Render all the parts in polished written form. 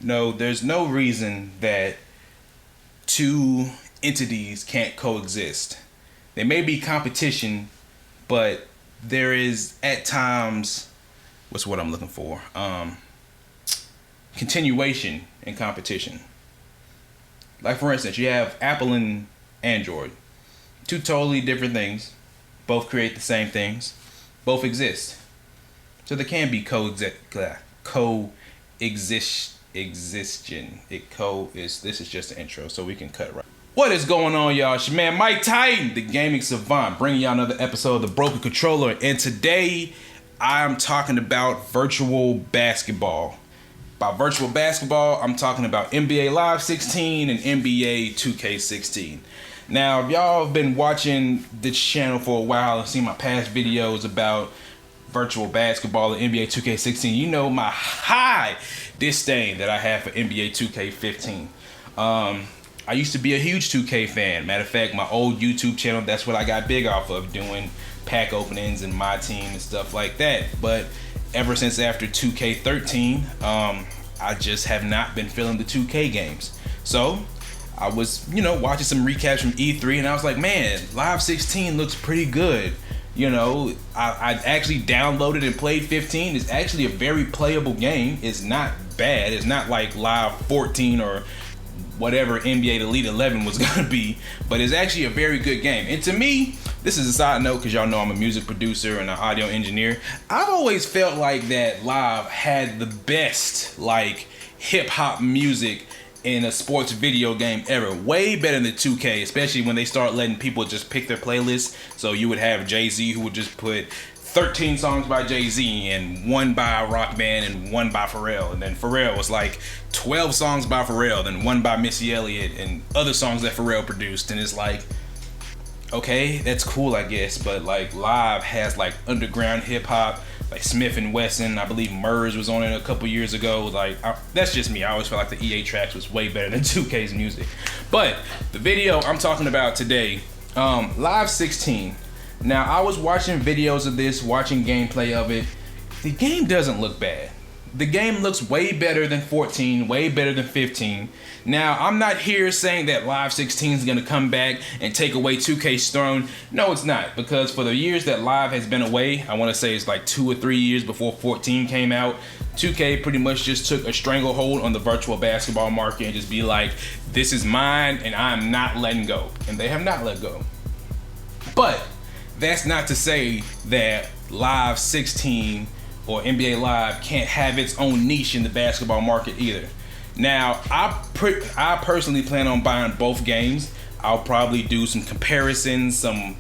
No, there's no reason that two entities can't coexist. There may be competition, but there is at times what's what I'm looking for? Continuation in competition. Like for instance, you have Apple and Android. Two totally different things. Both create the same things. Both exist. So there can be coexistion. This is just the intro, so we can cut it right. What is going on, y'all? It's your man Mike Titan, the gaming savant, bringing y'all another episode of The Broken Controller. And today, I'm talking about virtual basketball. By virtual basketball, I'm talking about NBA Live 16 and NBA 2K16. Now, if y'all have been watching this channel for a while and seen my past videos about virtual basketball and NBA 2K16, you know my high disdain that I have for NBA 2K15. I used to be a huge 2K fan. Matter of fact, my old YouTube channel, that's what I got big off of, doing pack openings and my team and stuff like that. But ever since after 2K13, I just have not been feeling the 2K games. So I was, watching some recaps from E3, and I was like, man, Live 16 looks pretty good. I actually downloaded and played 15. It's actually a very playable game. It's not bad. It's not like Live 14 or whatever NBA Elite 11 was gonna be, but it's actually a very good game. And to me, this is a side note because y'all know I'm a music producer and an audio engineer. I've always felt like that Live had the best hip hop music in a sports video game ever. Way better than 2K, especially when they start letting people just pick their playlists. So you would have Jay-Z who would just put 13 songs by Jay-Z and one by a rock band and one by Pharrell. And then Pharrell was like 12 songs by Pharrell, then one by Missy Elliott and other songs that Pharrell produced. And it's like, okay, that's cool, I guess. But Live has underground hip hop, like Smith and Wesson. I believe Murs was on it a couple years ago. That's just me. I always felt like the EA tracks was way better than 2K's music. But the video I'm talking about today, Live 16. Now, I was watching videos of this, watching gameplay of it. The game doesn't look bad. The game looks way better than 14, way better than 15. Now, I'm not here saying that Live 16 is going to come back and take away 2K's throne. No, it's not, because for the years that Live has been away, I want to say it's 2 or 3 years before 14 came out, 2K pretty much just took a stranglehold on the virtual basketball market and just be like, this is mine and I'm not letting go. And they have not let go. But that's not to say that Live 16 or NBA Live can't have its own niche in the basketball market either. Now, I personally plan on buying both games. I'll probably do some comparisons, some,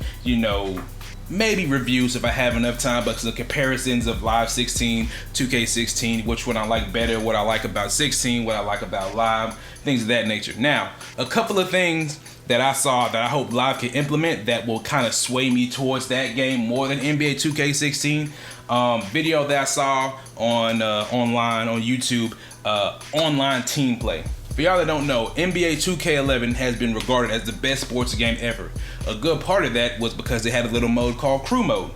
maybe reviews if I have enough time, but some comparisons of Live 16, 2K16, which one I like better, what I like about 16, what I like about Live, things of that nature. Now, a couple of things that I saw that I hope Live can implement that will kind of sway me towards that game more than NBA 2K16. Video that I saw on online on YouTube, online team play. For y'all that don't know, NBA 2K11 has been regarded as the best sports game ever. A good part of that was because they had a little mode called Crew Mode.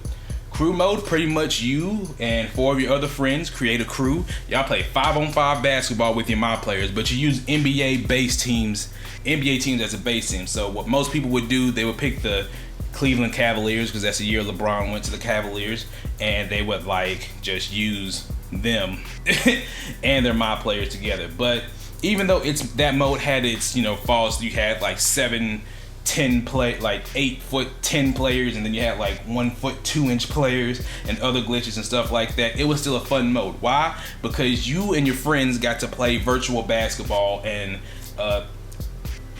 Crew Mode, pretty much you and 4 of your other friends create a crew. Y'all play 5-on-5 basketball with your mod players, but you use NBA teams as a base team. So what most people would do, they would pick the Cleveland Cavaliers because that's the year LeBron went to the Cavaliers, and they would just use them and their mod players together. But even though that mode had its faults, you had 7-10 play 8'10" players, and then you had 1'2" players and other glitches and stuff like that. It was still a fun mode. Why? Because you and your friends got to play virtual basketball, and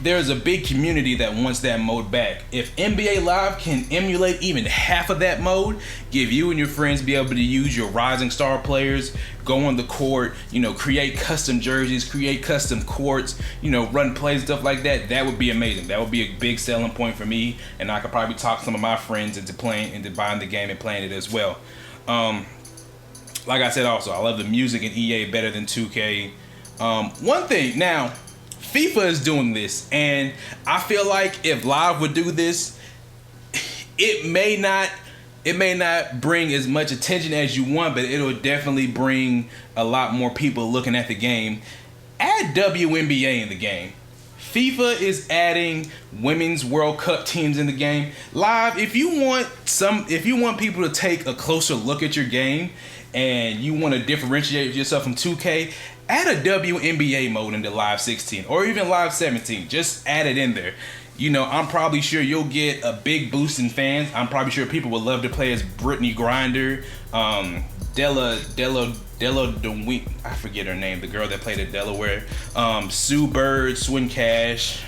there's a big community that wants that mode back. If NBA Live can emulate even half of that mode, give you and your friends be able to use your rising star players, go on the court, create custom jerseys, create custom courts, run plays, stuff like that, that would be amazing. That would be a big selling point for me, and I could probably talk some of my friends into buying the game and playing it as well. Like I said also, I love the music in EA better than 2K. One thing, now, FIFA is doing this, and I feel like if Live would do this, it may not bring as much attention as you want, but it'll definitely bring a lot more people looking at the game. add WNBA in the game. FIFA is adding Women's World Cup teams in the game. Live, if you want people to take a closer look at your game and you want to differentiate yourself from 2K, add a WNBA mode into Live 16 or even Live 17. Just add it in there. You know, I'm probably sure you'll get a big boost in fans. I'm probably sure people would love to play as Brittany Grinder, Della DeWeek, I forget her name, the girl that played at Delaware, Sue Bird, Swin Cash.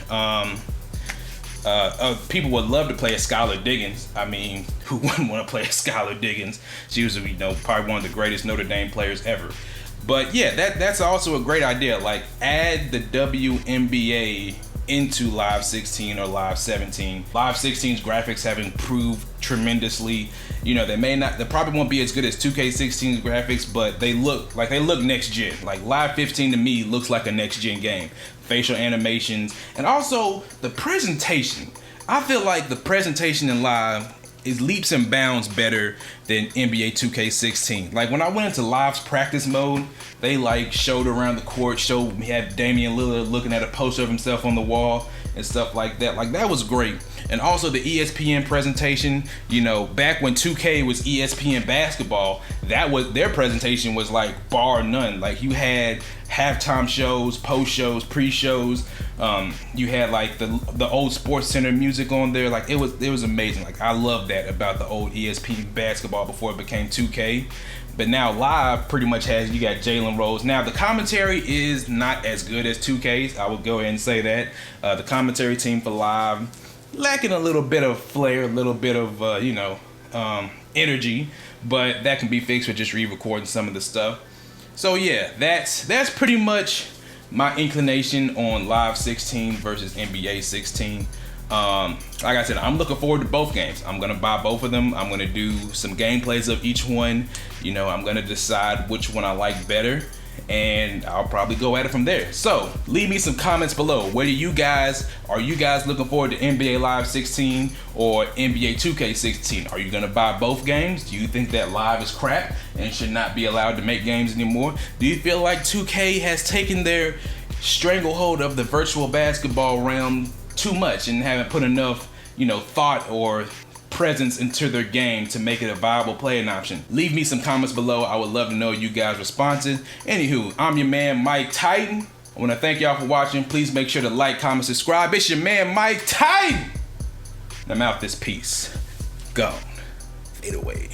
People would love to play as Skylar Diggins. I mean, who wouldn't want to play as Skylar Diggins? She was, probably one of the greatest Notre Dame players ever. But yeah, that's also a great idea. Like, add the WNBA into Live 16 or Live 17. Live 16's graphics have improved tremendously. They probably won't be as good as 2K16's graphics, but they look next gen. Like, Live 15 to me looks like a next gen game. Facial animations and also the presentation. I feel like the presentation in Live is leaps and bounds better than NBA 2K16. Like, when I went into Live's practice mode, they showed around the court, had Damian Lillard looking at a poster of himself on the wall and stuff like that. Like, that was great. And also the ESPN presentation, back when 2K was ESPN basketball, their presentation was like bar none. Like, you had halftime shows, post shows, pre-shows. You had like the old Sports Center music on there. Like, it was amazing. Like, I love that about the old ESPN basketball before it became 2K. But now Live pretty much you got Jalen Rose. Now, the commentary is not as good as 2K's. I would go ahead and say that. The commentary team for Live lacking a little bit of flair, a little bit of energy, but that can be fixed with just re-recording some of the stuff. So yeah, that's pretty much my inclination on Live 16 versus NBA 16. Like I said, I'm looking forward to both games. I'm gonna buy both of them. I'm gonna do some gameplays of each one. I'm gonna decide which one I like better, and I'll probably go at it from there. So leave me some comments below. Are you guys looking forward to NBA Live 16 or NBA 2K16? Are you gonna buy both games? Do you think that Live is crap and should not be allowed to make games anymore? Do you feel like 2K has taken their stranglehold of the virtual basketball realm too much and haven't put enough, thought or presence into their game to make it a viable playing option? Leave me some comments below. I would love to know you guys' responses. Anywho, I'm your man, Mike Titan. I want to thank y'all for watching. Please make sure to like, comment, subscribe. It's your man, Mike Titan. I'm out this piece. Gone. Fade away.